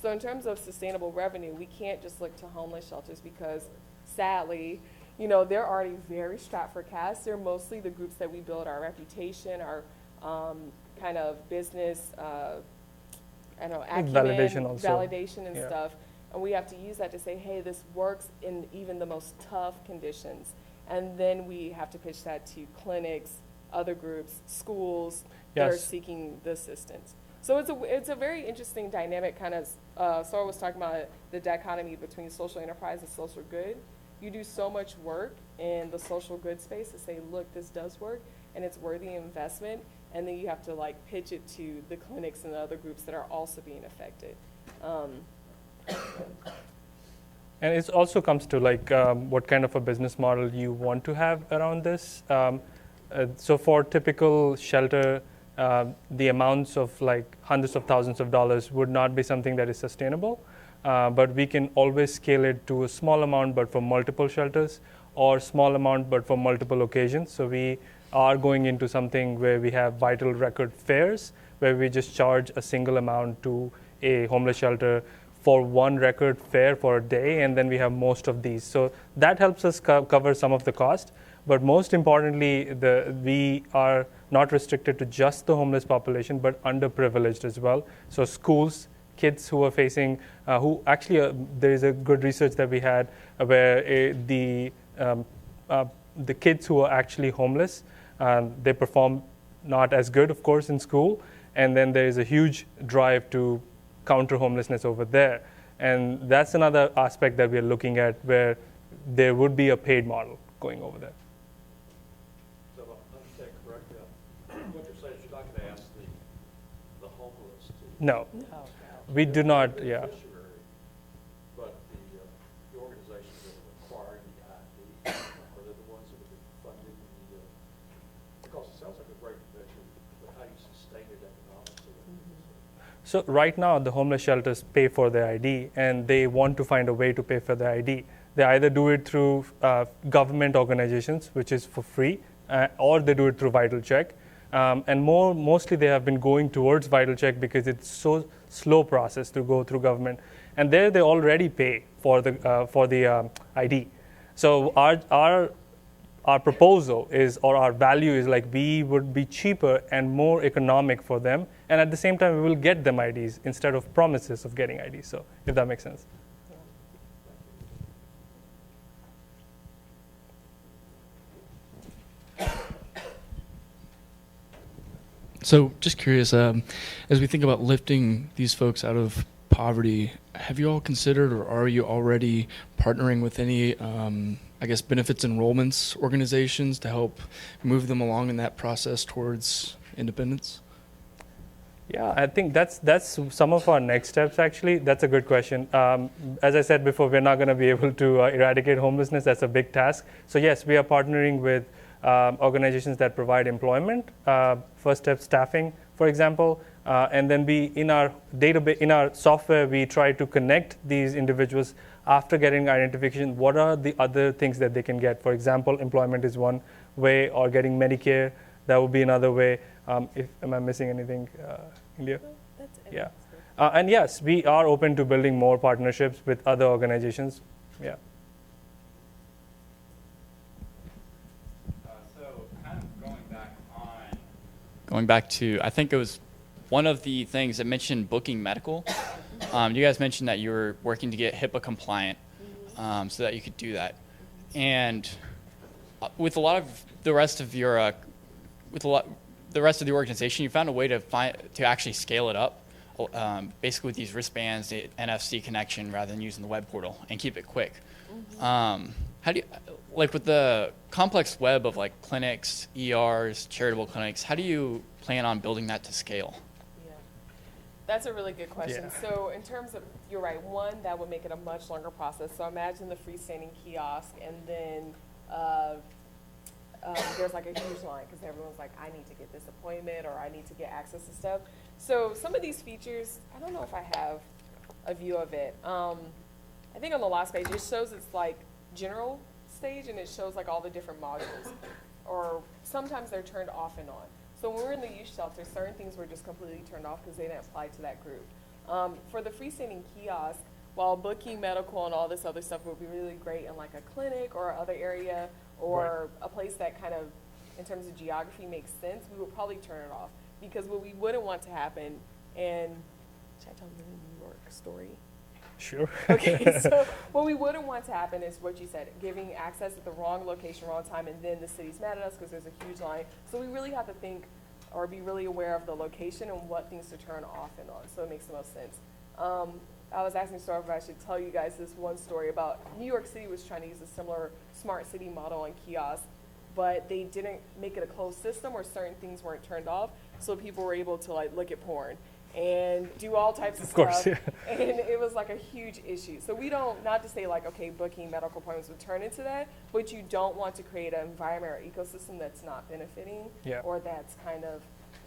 So in terms of sustainable revenue, we can't just look to homeless shelters because, sadly, you know, they're already very strapped for cash. They're mostly the groups that we build our reputation, our kind of business, acumen, validation and stuff. And we have to use that to say, hey, this works in even the most tough conditions. And then we have to pitch that to clinics, other groups, schools that are seeking the assistance. So it's a very interesting dynamic kind of, Sourabh was talking about the dichotomy between social enterprise and social good. You do so much work in the social good space to say, look, this does work and it's worthy of investment. And then you have to like pitch it to the clinics and the other groups that are also being affected. And it also comes to like what kind of a business model you want to have around this. So for typical shelter, the amounts of like hundreds of thousands of dollars would not be something that is sustainable. But we can always scale it to a small amount, but for multiple shelters, or small amount, but for multiple occasions. So we are going into something where we have vital record fares, where we just charge a single amount to a homeless shelter for one record fare for a day, and then we have most of these. So that helps us cover some of the cost. But most importantly, we are not restricted to just the homeless population, but underprivileged as well. So schools, kids who are facing, who actually, there is a good research that we had where the kids who are actually homeless, they perform not as good, of course, in school. And then there is a huge drive to counter homelessness over there. And that's another aspect that we're looking at, where there would be a paid model going over there. So if I understand correctly, what you're saying is you're not going to ask the homeless to... No, we do not, yeah. But the organizations that are requiring the ID, are they the ones that have been funding the... Because it sounds like a great venture, but how do you sustain it economically? So right now, the homeless shelters pay for their ID, and they want to find a way to pay for their ID. They either do it through government organizations, which is for free, or they do it through VitalCheck. And mostly they have been going towards VitalCheck because it's so slow process to go through government. And there they already pay for the ID. So our proposal is, or our value is like, we would be cheaper and more economic for them. And at the same time, we will get them IDs instead of promises of getting IDs. So if that makes sense. So just curious, as we think about lifting these folks out of poverty, have you all considered, or are you already partnering with any, I guess, benefits enrollments organizations to help move them along in that process towards independence? Yeah, I think that's some of our next steps, actually. That's a good question. As I said before, we're not going to be able to eradicate homelessness. That's a big task. So yes, we are partnering with organizations that provide employment, first step staffing, for example, and then in our database, in our software, we try to connect these individuals after getting identification. What are the other things that they can get? For example, employment is one way, or getting Medicare, that would be another way. Am I missing anything, India? No, that's it. Yeah. And yes, we are open to building more partnerships with other organizations. Yeah. So kind of going back to, I think it was one of the things that mentioned booking medical. You guys mentioned that you were working to get HIPAA compliant so that you could do that. And with a lot of the rest of your, the rest of the organization, you found a way to actually scale it up, basically with these wristbands, the NFC connection, rather than using the web portal, and keep it quick. How do you, like with the complex web of like clinics, ERs, charitable clinics, how do you plan on building that to scale? Yeah, that's a really good question. Yeah. So in terms of, you're right, one, that would make it a much longer process. So imagine the freestanding kiosk, and then there's like a huge line because everyone's like, I need to get this appointment, or I need to get access to stuff. So some of these features, I don't know if I have a view of it. I think on the last page, it shows it's like general stage, and it shows like all the different modules, or sometimes they're turned off and on. So when we're in the youth shelter, certain things were just completely turned off because they didn't apply to that group. For the freestanding kiosk, while booking medical and all this other stuff would be really great in like a clinic or other area, or a place that kind of, in terms of geography, makes sense, we would probably turn it off. Because what we wouldn't want to happen, and should I tell the New York story? Sure. Okay, so what we wouldn't want to happen is what you said, giving access at the wrong location, wrong time, and then the city's mad at us because there's a huge line. So we really have to think or be really aware of the location and what things to turn off and on, so it makes the most sense. I was asking Sourabh if I should tell you guys this one story about New York City was trying to use a similar smart city model on kiosks, but they didn't make it a closed system where certain things weren't turned off, so people were able to like look at porn and do all types of course, stuff. yeah. And it was like a huge issue. So we don't, not to say like, okay, booking medical appointments would turn into that, but you don't want to create an environment or ecosystem that's not benefiting, Yeah. or that's kind of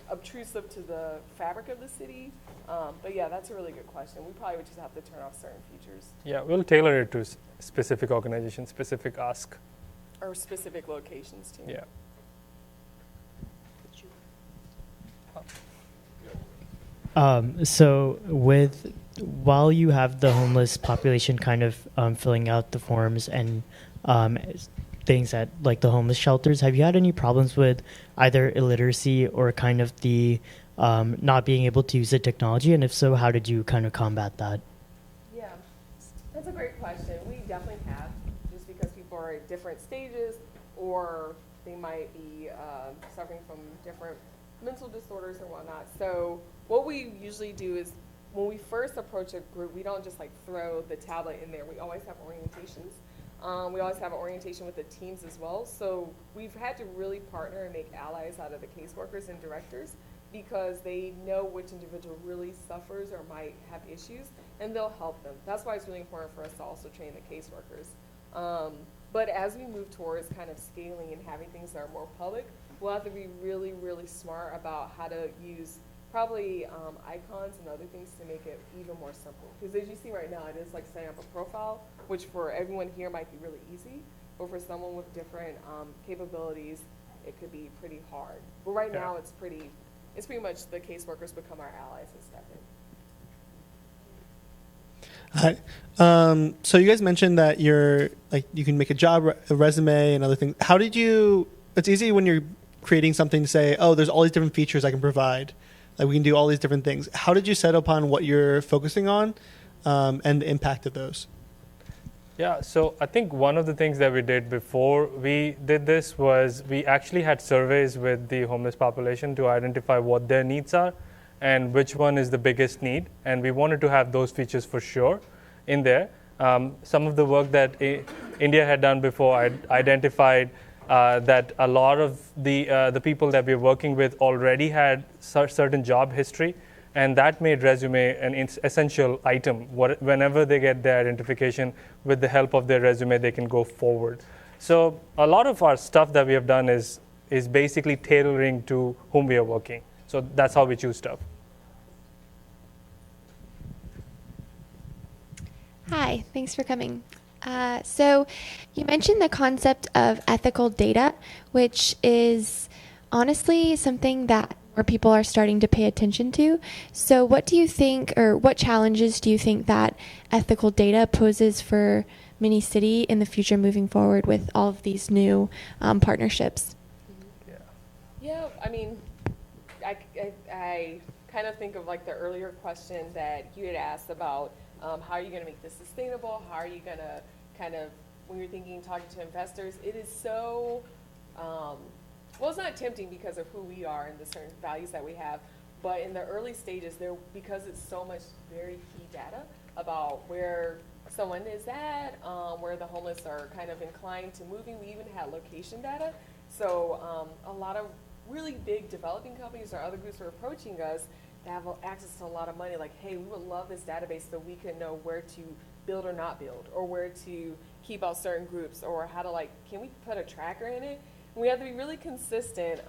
obtrusive to the fabric of the city. But yeah, that's a really good question. We probably would just have to turn off certain features Yeah, we'll tailor it to specific organizations, specific ask. or specific locations too. Yeah. So while you have the homeless population kind of filling out the forms and things at like the homeless shelters, have you had any problems with either illiteracy or kind of the not being able to use the technology? And if so, how did you kind of combat that? Yeah, that's a great question. We definitely have, just because people are at different stages, or they might be suffering from different mental disorders and whatnot. So what we usually do is, when we first approach a group, we don't just like throw the tablet in there. We always have orientations. We always have an orientation with the teams as well. So we've had to really partner and make allies out of the caseworkers and directors, because they know which individual really suffers or might have issues, and they'll help them. That's why it's really important for us to also train the caseworkers. But as we move towards kind of scaling and having things that are more public, we'll have to be really, really smart about how to use probably icons and other things to make it even more simple. Because as you see right now, it is like setting up a profile, which for everyone here might be really easy, but for someone with different capabilities, it could be pretty hard. But right now, it's pretty much the caseworkers become our allies and step in. Hi. So you guys mentioned that you can make a resume and other things. How did you? It's easy when you're creating something to say, oh, there's all these different features I can provide. Like we can do all these different things. How did you settle upon what you're focusing on, and the impact of those? Yeah, so I think one of the things that we did before we did this was we actually had surveys with the homeless population to identify what their needs are and which one is the biggest need. And we wanted to have those features for sure in there. Some of the work that India had done before identified that a lot of the people that we're working with already had certain job history. And that made resume an essential item. Whenever they get their identification, with the help of their resume, they can go forward. So a lot of our stuff that we have done is basically tailoring to whom we are working. So that's how we choose stuff. Hi, thanks for coming. So you mentioned the concept of ethical data, which is honestly something that more people are starting to pay attention to. So what do you think, or what challenges do you think that ethical data poses for Mini-City in the future moving forward with all of these new partnerships? Yeah, I mean, I kind of think of like the earlier question that you had asked about how are you going to make this sustainable? How are you going to kind of, when you're thinking, talking to investors, it is so, well, it's not tempting because of who we are and the certain values that we have, but in the early stages, because it's so much very key data about where someone is at, where the homeless are kind of inclined to moving. We even had location data. So a lot of really big developing companies or other groups are approaching us that have access to a lot of money, like, hey, we would love this database so we can know where to build or not build, or where to keep out certain groups, or how to, like, can we put a tracker in it? And we have to be really consistent.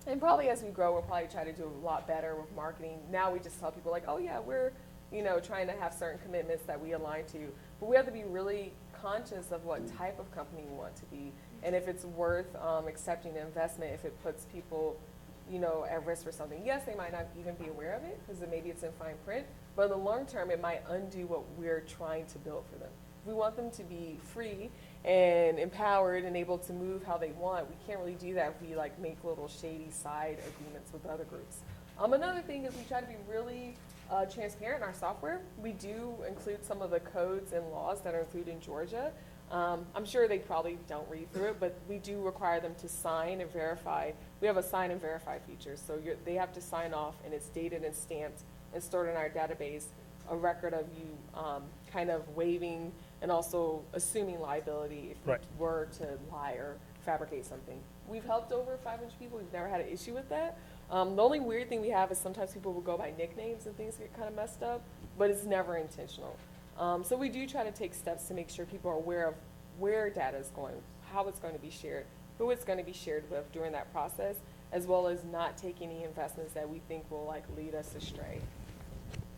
And probably as we grow, we'll probably try to do a lot better with marketing. Now we just tell people like, oh yeah, we're, trying to have certain commitments that we align to. But we have to be really conscious of what type of company we want to be, and if it's worth accepting the investment, if it puts people, at risk for something. Yes, they might not even be aware of it because maybe it's in fine print, but in the long term, it might undo what we're trying to build for them. We want them to be free and empowered and able to move how they want. We can't really do that if we like make little shady side agreements with other groups. Another thing is we try to be really transparent in our software. We do include some of the codes and laws that are included in Georgia. I'm sure they probably don't read through it, but we do require them to sign and verify. We have a sign and verify feature, so they have to sign off, and it's dated and stamped and stored in our database, a record of you kind of waiving and also assuming liability if you were to lie or fabricate something. We've helped over 500 people. We've never had an issue with that. The only weird thing we have is sometimes people will go by nicknames and things get kind of messed up, but it's never intentional. So we do try to take steps to make sure people are aware of where data is going, how it's going to be shared, who it's going to be shared with during that process, as well as not take any investments that we think will like lead us astray.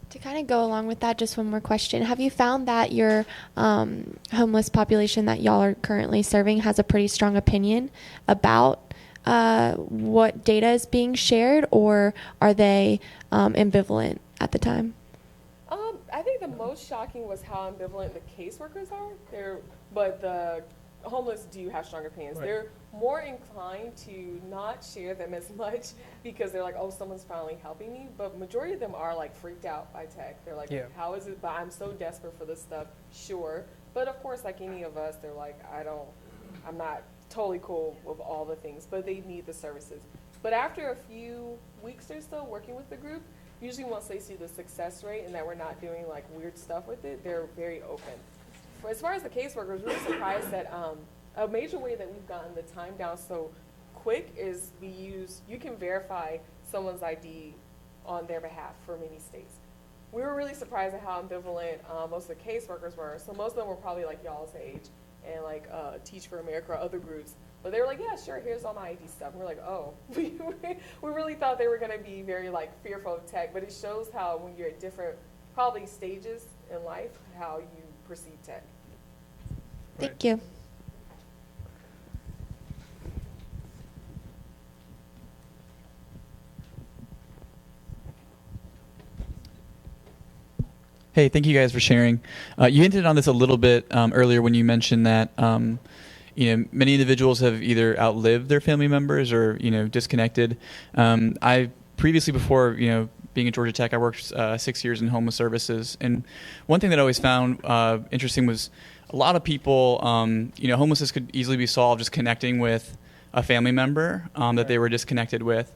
To kind of go along with that, just one more question. Have you found that your homeless population that y'all are currently serving has a pretty strong opinion about what data is being shared, or are they ambivalent at the time? I think the most shocking was how ambivalent the caseworkers are. But the homeless do have strong opinions. Right. They're more inclined to not share them as much because they're like, oh, someone's finally helping me. But majority of them are like freaked out by tech. They're like, how is it? But I'm so desperate for this stuff. Sure. But of course, like any of us, they're like, I'm not totally cool with all the things, but they need the services. But after a few weeks or so working with the group, usually once they see the success rate and that we're not doing like weird stuff with it, they're very open. As far as the caseworkers, we're really surprised that a major way that we've gotten the time down so quick is you can verify someone's ID on their behalf for many states. We were really surprised at how ambivalent most of the caseworkers were. So most of them were probably like y'all's age and like Teach for America or other groups. But they were like, yeah, sure, here's all my ID stuff. And we're like, oh, we really thought they were going to be very like fearful of tech. But it shows how when you're at different probably stages in life, how you perceive tech. Thank you. Hey, thank you guys for sharing. You hinted on this a little bit earlier when you mentioned that many individuals have either outlived their family members or disconnected. I previously, before being at Georgia Tech, I worked 6 years in homeless services, and one thing that I always found interesting was a lot of people. Homelessness could easily be solved just connecting with a family member that they were disconnected with,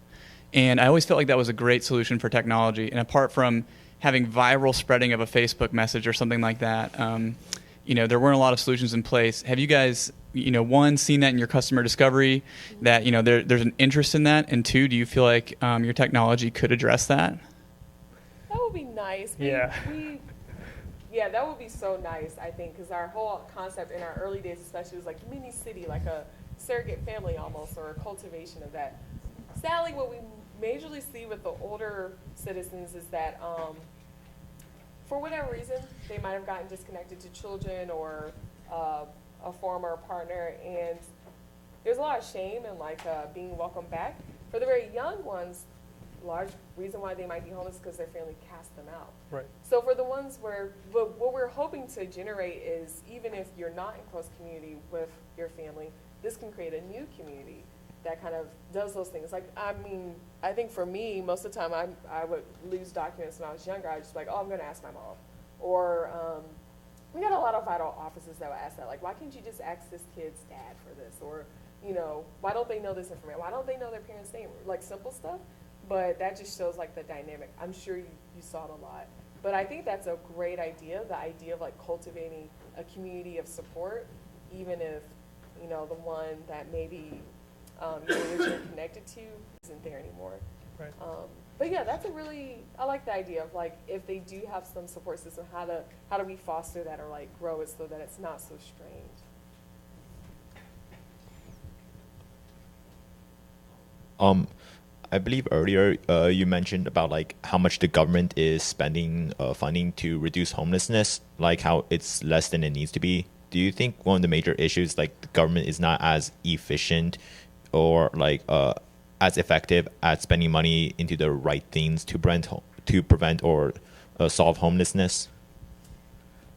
and I always felt like that was a great solution for technology. And apart from having viral spreading of a Facebook message or something like that, there weren't a lot of solutions in place. Have you guys, one, seen that in your customer discovery, that there's an interest in that, and two, do you feel like your technology could address that? That would be nice. Yeah. Yeah, that would be so nice, I think, because our whole concept in our early days especially was like mini city, like a surrogate family almost, or a cultivation of that. Sadly, what we majorly see with the older citizens is that for whatever reason, they might have gotten disconnected to children or a former partner, and there's a lot of shame and like being welcomed back. For the very young ones, large reason why they might be homeless is because their family cast them out. Right. So for the ones where what we're hoping to generate is, even if you're not in close community with your family, this can create a new community that kind of does those things. Like, I mean, I think for me, most of the time I would lose documents when I was younger. I was just like, oh, I'm going to ask my mom. Or we got a lot of vital offices that would ask that, like, why can't you just ask this kid's dad for this? Or, you know, why don't they know this information? Why don't they know their parents' name? Like, simple stuff. But that just shows, like, the dynamic. I'm sure you saw it a lot. But I think that's a great idea, the idea of, like, cultivating a community of support, even if, you know, the one that maybe you're originally connected to isn't there anymore. Right. But yeah, that's I like the idea of, like, if they do have some support system, how do we foster that or, like, grow it so that it's not so strained? I believe earlier you mentioned about like how much the government is spending funding to reduce homelessness, like how it's less than it needs to be. Do you think one of the major issues, like the government is not as efficient or like as effective at spending money into the right things to prevent or solve homelessness?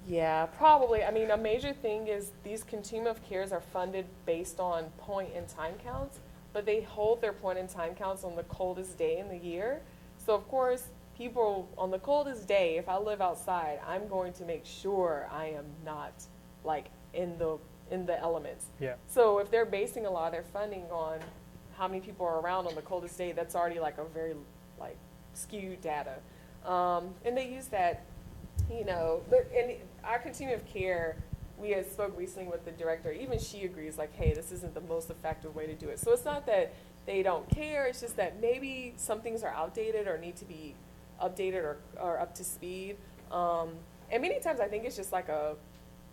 Yeah, probably. I mean, a major thing is these Continuum of Cares are funded based on point and time counts, but they hold their point in time counts on the coldest day in the year. So of course, people on the coldest day, if I live outside, I'm going to make sure I am not like in the elements. Yeah. So if they're basing a lot of their funding on how many people are around on the coldest day, that's already like a very like skewed data. And they use that, you know, in our Continuum of Care, we had spoke recently with the director, even she agrees, like, hey, this isn't the most effective way to do it. So it's not that they don't care, it's just that maybe some things are outdated or need to be updated or up to speed. And many times I think it's just like a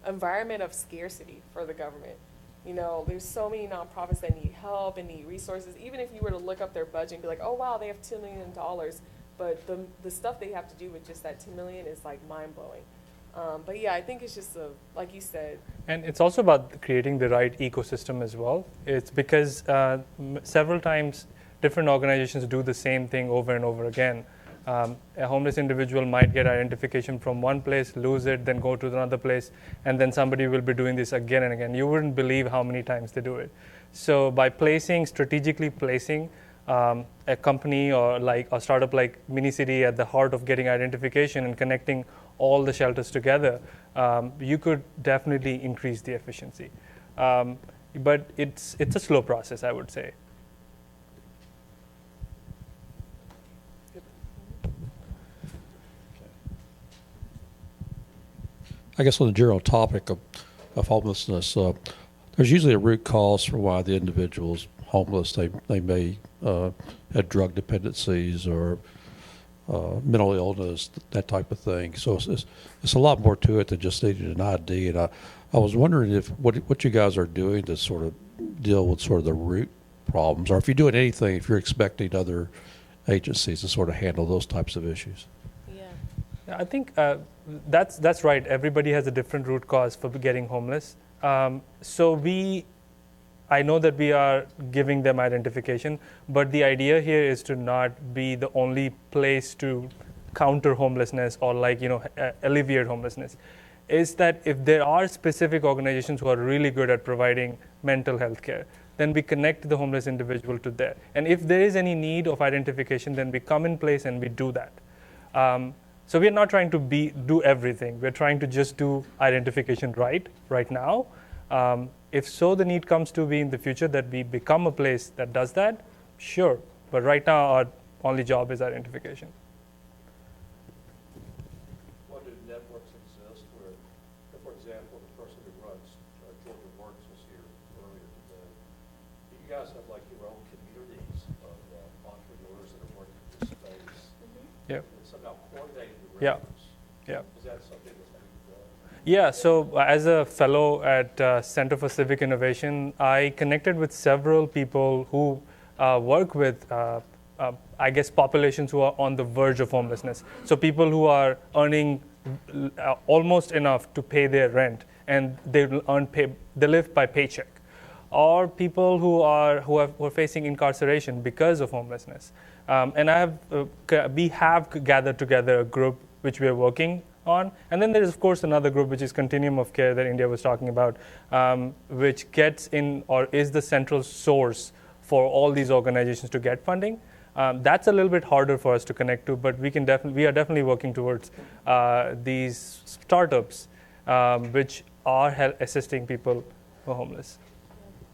environment of scarcity for the government. You know, there's so many nonprofits that need help and need resources. Even if you were to look up their budget and be like, oh, wow, they have $10 million, but the stuff they have to do with just that $10 million is like mind-blowing. But yeah, I think it's just like you said. And it's also about creating the right ecosystem as well. It's because several times different organizations do the same thing over and over again. A homeless individual might get identification from one place, lose it, then go to another place, and then somebody will be doing this again and again. You wouldn't believe how many times they do it. So by strategically placing a company or like a startup like Minicity at the heart of getting identification and connecting all the shelters together, you could definitely increase the efficiency. But it's a slow process, I would say. I guess on the general topic of homelessness, there's usually a root cause for why the individual's homeless. They may have drug dependencies or mental illness, that type of thing. So it's a lot more to it than just needing an ID. And I was wondering if what you guys are doing to sort of deal with sort of the root problems, or if you're doing anything, if you're expecting other agencies to sort of handle those types of issues. I think that's right. Everybody has a different root cause for getting homeless. I know that we are giving them identification, but the idea here is to not be the only place to counter homelessness or alleviate homelessness. Is that if there are specific organizations who are really good at providing mental health care, then we connect the homeless individual to there. And if there is any need of identification, then we come in place and we do that. So we're not trying to do everything. We're trying to just do identification right now. If so, the need comes to be in the future that we become a place that does that, sure. But right now, our only job is identification. What do networks exist where, for example, the person who runs Georgia Works was here earlier today. Do you guys have like your own communities of entrepreneurs that are working in this space? Yep. And It's about coordinating the Yeah. records. Yeah. Is that something that's Yeah, so as a fellow at Center for Civic Innovation, I connected with several people who work with, I guess, populations who are on the verge of homelessness. So people who are earning almost enough to pay their rent, and they live by paycheck, or people who are facing incarceration because of homelessness. And we have gathered together a group which we are working on. And then there is, of course, another group, which is Continuum of Care that India was talking about, which gets in or is the central source for all these organizations to get funding. That's a little bit harder for us to connect to, but we are definitely working towards these startups, which are assisting people who are homeless.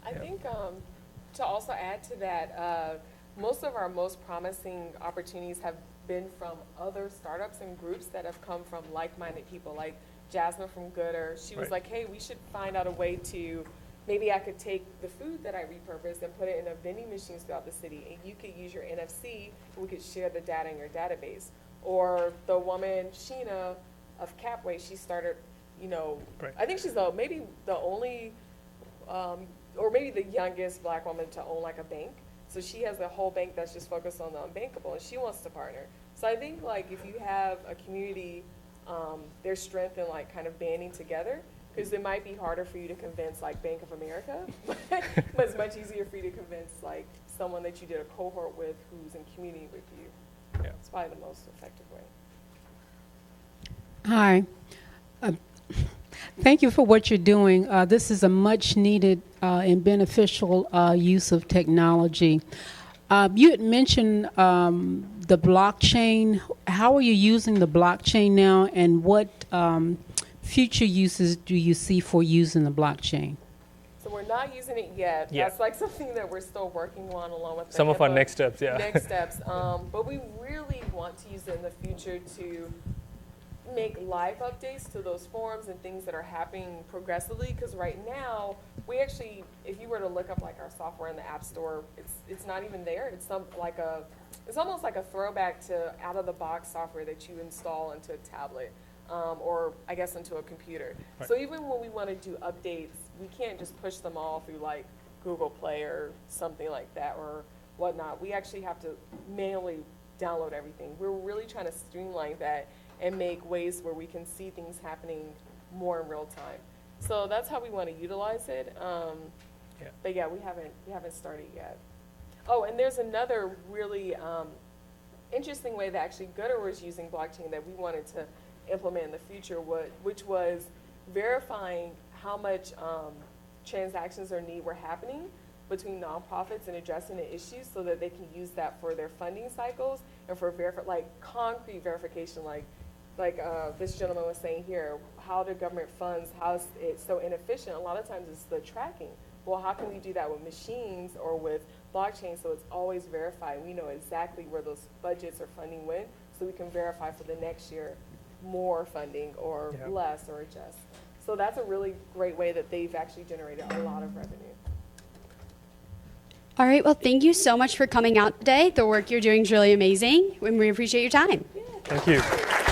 I think to also add to that, most of our most promising opportunities have been from other startups and groups that have come from like-minded people, like Jasmine from Gooder. She was like, hey, we should find out a way to, maybe I could take the food that I repurposed and put it in a vending machines throughout the city, and you could use your NFC, and we could share the data in your database. Or the woman, Sheena, of Capway, she started, I think she's maybe the only, or maybe the youngest black woman to own like a bank. So she has a whole bank that's just focused on the unbankable, and she wants to partner. So I think like if you have a community, there's strength in like kind of banding together, because it might be harder for you to convince like Bank of America, but it's much easier for you to convince like someone that you did a cohort with who's in community with you. Yeah. It's probably the most effective way. Hi. Thank you for what you're doing. This is a much needed and beneficial use of technology. You had mentioned the blockchain. How are you using the blockchain now, and what future uses do you see for using the blockchain? So we're not using it yet. Yeah. That's like something that we're still working on along with Some of our next steps, yeah. Next steps. But we really want to use it in the future to make live updates to those forums and things that are happening progressively, because right now we actually, if you were to look up like our software in the App Store, it's not even there. It's almost like a throwback to out of the box software that you install into a tablet, or I guess into a computer. Right. So even when we want to do updates, we can't just push them all through like Google Play or something like that or whatnot. We actually have to manually download everything. We're really trying to streamline that and make ways where we can see things happening more in real time. So that's how we want to utilize it. But yeah, we haven't started yet. Oh, and there's another really interesting way that actually Gooder was using blockchain that we wanted to implement in the future, which was verifying how much transactions or need were happening between nonprofits and addressing the issues, so that they can use that for their funding cycles and for concrete verification, like this gentleman was saying here, how do government funds, how is it so inefficient? A lot of times it's the tracking. Well, how can we do that with machines or with blockchain so it's always verified? We know exactly where those budgets or funding went, so we can verify for the next year more funding or less or adjust. So that's a really great way that they've actually generated a lot of revenue. All right, well, thank you so much for coming out today. The work you're doing is really amazing, and we appreciate your time. Thank you.